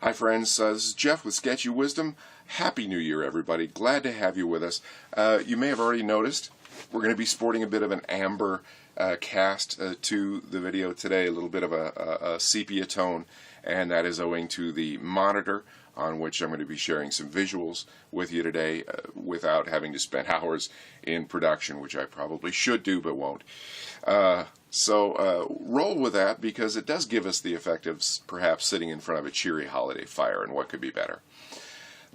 Hi friends, this is Jeff with Sketchy Wisdom. Happy New Year everybody. Glad to have you with us. You may have already noticed we're going to be sporting a bit of an amber cast to the video today, a little bit of a sepia tone, and that is owing to the monitor on which I'm going to be sharing some visuals with you today without having to spend hours in production, which I probably should do but won't. So roll with that, because it does give us the effect of perhaps sitting in front of a cheery holiday fire, and what could be better.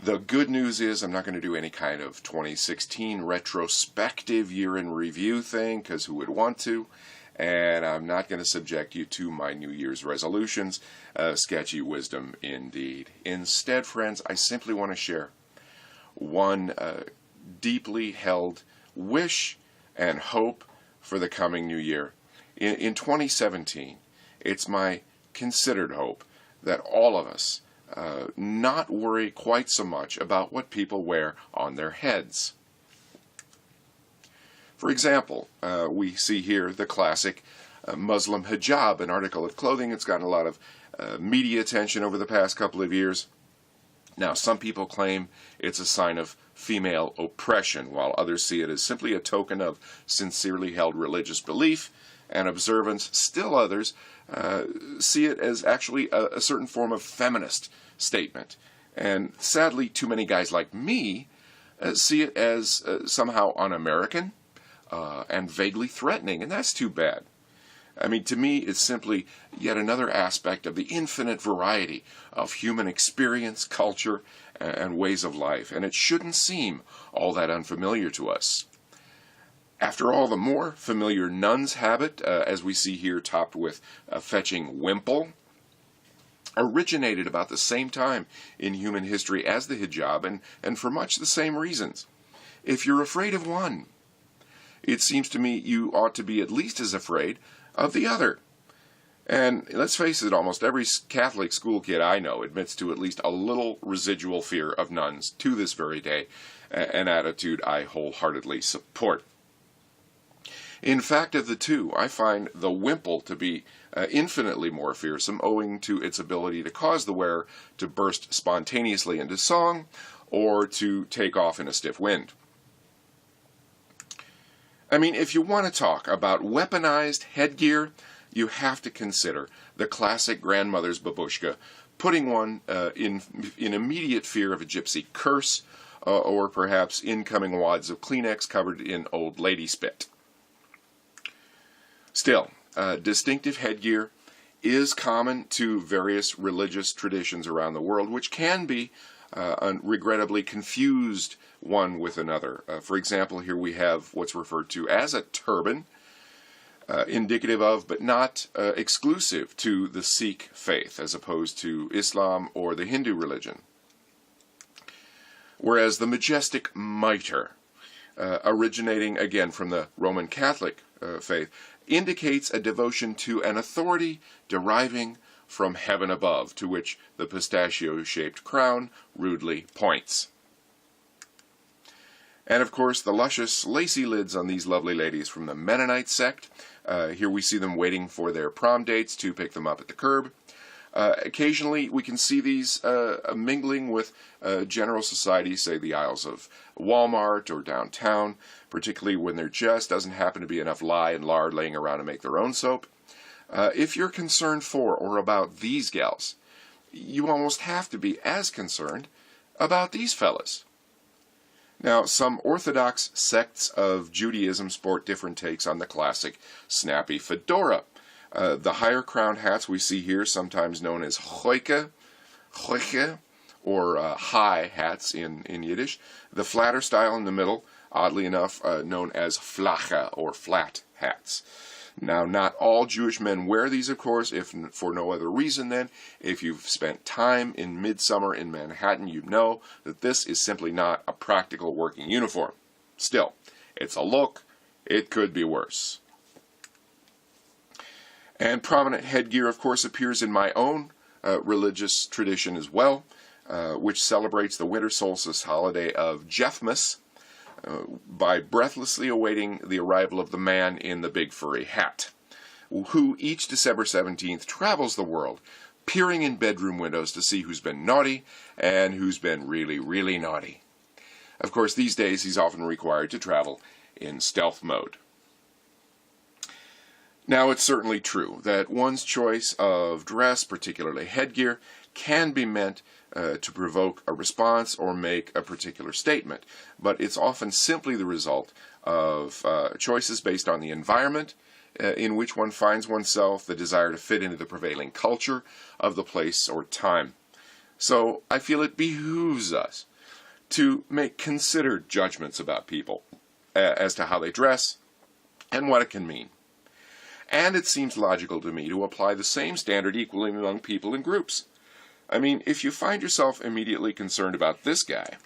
The good news is I'm not going to do any kind of 2016 retrospective year in review thing, because who would want to? And I'm not going to subject you to my New Year's resolutions. Sketchy wisdom indeed. Instead, friends, I simply want to share one deeply held wish and hope for the coming new year. In 2017, it's my considered hope that all of us not worry quite so much about what people wear on their heads. For example, we see here the classic Muslim hijab, an article of clothing that's gotten a lot of media attention over the past couple of years. Now, some people claim it's a sign of female oppression, while others see it as simply a token of sincerely held religious belief and observance. Still others see it as actually a certain form of feminist statement. And sadly, too many guys like me see it as somehow un-American and vaguely threatening, and that's too bad. I mean, to me, it's simply yet another aspect of the infinite variety of human experience, culture, and ways of life, and it shouldn't seem all that unfamiliar to us. After all, the more familiar nun's habit, as we see here topped with a fetching wimple, originated about the same time in human history as the hijab, and for much the same reasons. If you're afraid of one, it seems to me you ought to be at least as afraid of the other. And let's face it, almost every Catholic school kid I know admits to at least a little residual fear of nuns to this very day, an attitude I wholeheartedly support. In fact, of the two, I find the wimple to be infinitely more fearsome, owing to its ability to cause the wearer to burst spontaneously into song or to take off in a stiff wind. I mean, if you want to talk about weaponized headgear, you have to consider the classic grandmother's babushka, putting one in immediate fear of a gypsy curse, or perhaps incoming wads of Kleenex covered in old lady spit. Still, distinctive headgear is common to various religious traditions around the world, which can be regrettably confused one with another. For example, here we have what's referred to as a turban, indicative of but not exclusive to the Sikh faith, as opposed to Islam or the Hindu religion. Whereas the majestic mitre, originating again from the Roman Catholic faith, indicates a devotion to an authority deriving from heaven above, to which the pistachio-shaped crown rudely points. And of course, the luscious, lacy lids on these lovely ladies from the Mennonite sect. Here we see them waiting for their prom dates to pick them up at the curb. Occasionally, we can see these mingling with general society, say the aisles of Walmart or downtown, particularly when there just doesn't happen to be enough lye and lard laying around to make their own soap. If you're concerned for or about these gals, you almost have to be as concerned about these fellas. Now, some orthodox sects of Judaism sport different takes on the classic snappy fedora. The higher crowned hats we see here, sometimes known as choike, or high hats in Yiddish. The flatter style in the middle, oddly enough, known as flache, or flat hats. Now, not all Jewish men wear these, of course, if for no other reason than if you've spent time in midsummer in Manhattan, you know that this is simply not a practical working uniform. Still, it's a look. It could be worse. And prominent headgear, of course, appears in my own religious tradition as well, which celebrates the winter solstice holiday of Jeffmas, by breathlessly awaiting the arrival of the man in the big furry hat, who each December 17th travels the world peering in bedroom windows to see who's been naughty and who's been really, really naughty. Of course, these days he's often required to travel in stealth mode. Now, it's certainly true that one's choice of dress, particularly headgear, can be meant to provoke a response or make a particular statement, but it's often simply the result of choices based on the environment in which one finds oneself, the desire to fit into the prevailing culture of the place or time. So I feel it behooves us to make considered judgments about people as to how they dress and what it can mean. And it seems logical to me to apply the same standard equally among people and groups. I mean, if you find yourself immediately concerned about this guy,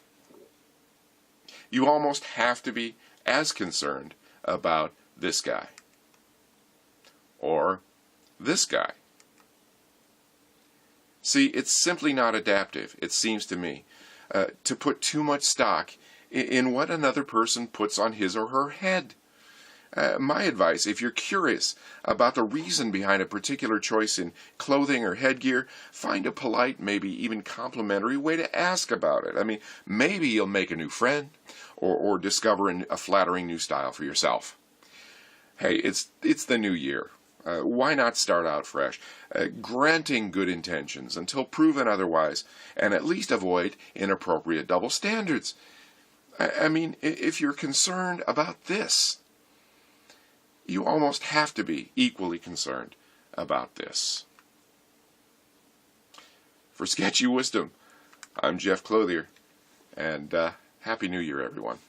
you almost have to be as concerned about this guy. Or this guy. See, it's simply not adaptive, it seems to me, to put too much stock in what another person puts on his or her head. My advice, if you're curious about the reason behind a particular choice in clothing or headgear, find a polite, maybe even complimentary way to ask about it. I mean, maybe you'll make a new friend or discover a flattering new style for yourself. Hey, it's the new year. Why not start out fresh, granting good intentions until proven otherwise, and at least avoid inappropriate double standards? I mean, if you're concerned about this, you almost have to be equally concerned about this. For Sketchy Wisdom, I'm Jeff Clothier, and Happy New Year, everyone.